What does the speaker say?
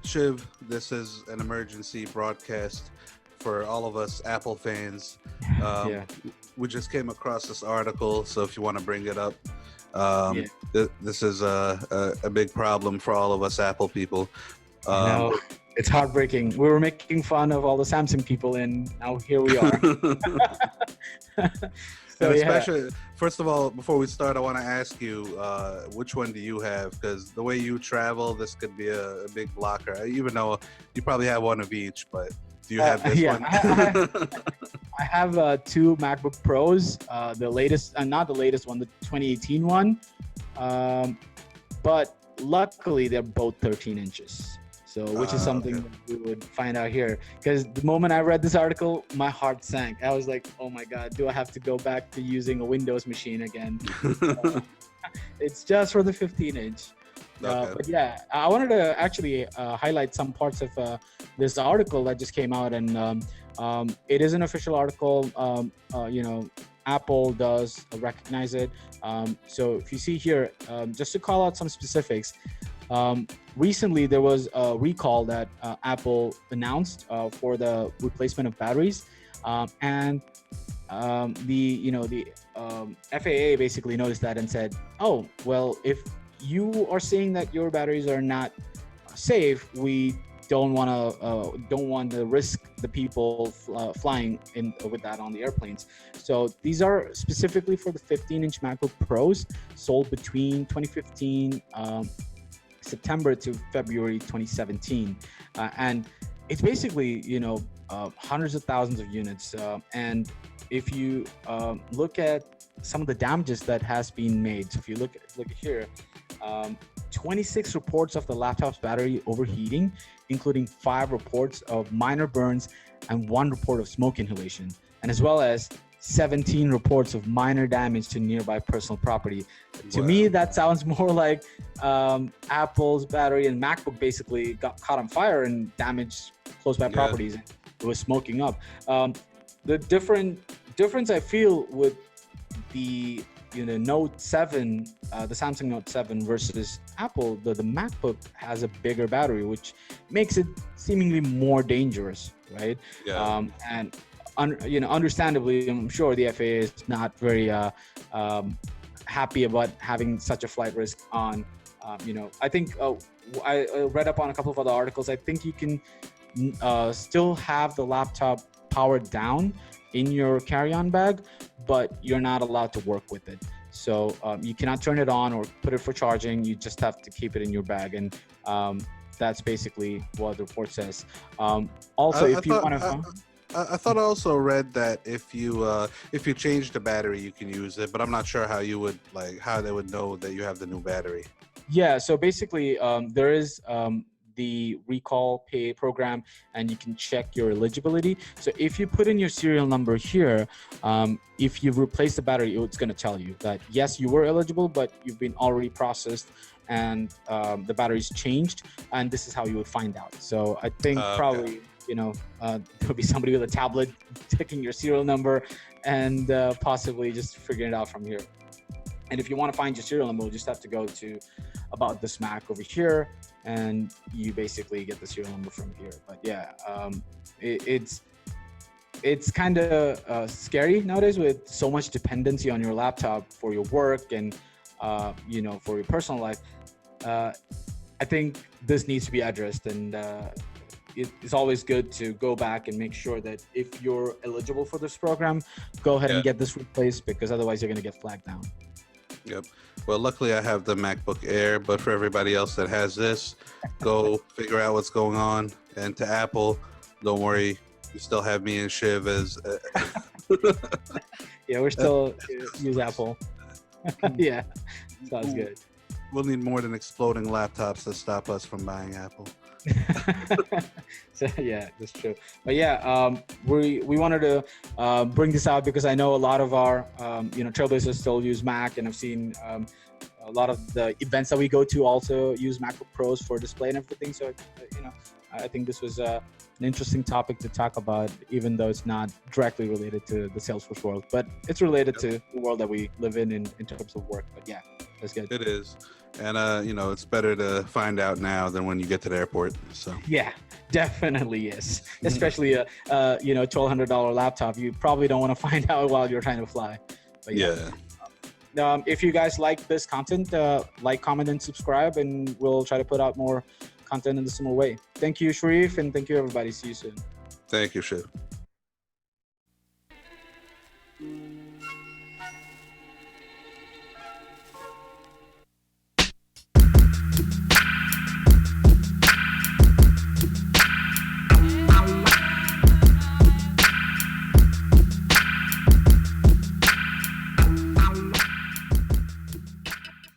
Shiv, this is an emergency broadcast for all of us Apple fans. Um, Yeah, we just came across this article, so if you want to bring it up, yeah, this is a big problem for all of us Apple people. I Um, know. It's heartbreaking. We were making fun of all the Samsung people, and now here we are. So and yeah, especially, first of all, before we start, I want to ask you, which one do you have? Because the way you travel, this could be a big blocker. Even though you probably have one of each, but do you have this yeah. one? I have two MacBook Pros. The latest, not the latest one, the 2018 one. Um, but luckily, they're both 13 inches. So, which is something Okay. that we would find out here. Because the moment I read this article, my heart sank. I was like, oh my God, do I have to go back to using a Windows machine again? Uh, it's just for the 15 inch. Okay. But yeah, I wanted to actually highlight some parts of this article that just came out, and it is an official article. Apple does recognize it. So if you see here, just to call out some specifics, recently there was a recall that Apple announced for the replacement of batteries, and the FAA basically noticed that and said, "Oh, well, if you are saying that your batteries are not safe, we don't want to risk the people flying in with that on the airplanes." So these are specifically for the 15-inch MacBook Pros sold between 2015 September to February 2017, and it's basically hundreds of thousands of units. And if you look at some of the damages that has been made, so if you look at here, 26 reports of the laptop's battery overheating, including 5 reports of minor burns and 1 report of smoke inhalation, and as well as 17 reports of minor damage to nearby personal property. To me, that sounds more like Apple's battery and MacBook basically got caught on fire and damaged close by properties. And it was smoking up. The difference I feel with the Note 7, the Samsung Note 7 versus Apple, the MacBook has a bigger battery, which makes it seemingly more dangerous, right? Yeah. And understandably, I'm sure the FAA is not very happy about having such a flight risk on. I think I read up on a couple of other articles. I think you can still have the laptop powered down in your carry-on bag, but you're not allowed to work with it. So you cannot turn it on or put it for charging. You just have to keep it in your bag, and that's basically what the report says. Also, if you want to, I thought I also read that if you change the battery, you can use it, but I'm not sure how you would how they would know that you have the new battery. yeah. So basically, there is the recall pay program, and you can check your eligibility. So if you put in your serial number here, if you've replaced the battery, it's going to tell you that yes, you were eligible, but you've been already processed and the battery's changed, and this is how you would find out. So I think probably there'll be somebody with a tablet taking your serial number and possibly just figuring it out from here. And if you want to find your serial number, you just have to go to About This Mac over here, and you basically get the serial number from here. But yeah, it's kind of scary nowadays with so much dependency on your laptop for your work and for your personal life. I think this needs to be addressed, and it's always good to go back and make sure that if you're eligible for this program, go ahead and get this replaced, because otherwise you're going to get flagged down. Yep. Well, luckily I have the MacBook Air, but for everybody else that has this, go figure out what's going on. And to Apple, don't worry, you still have me and Shiv as. Yeah, we're still use Apple. Yeah, sounds good. We'll need more than exploding laptops to stop us from buying Apple. So yeah, that's true. But yeah, we wanted to bring this out because I know a lot of our trailblazers still use Mac, and I've seen a lot of the events that we go to also use MacBook Pros for display and everything. So, I think this was an interesting topic to talk about, even though it's not directly related to the Salesforce world, but it's related to the world that we live in terms of work. But yeah, that's good. It is. And, it's better to find out now than when you get to the airport. So yeah, definitely is. Especially a $1,200 laptop. You probably don't want to find out while you're trying to fly. But yeah. If you guys like this content, like, comment, and subscribe, and we'll try to put out more content in a similar way. Thank you, Sharif, and thank you, everybody. See you soon. Thank you, Shiv.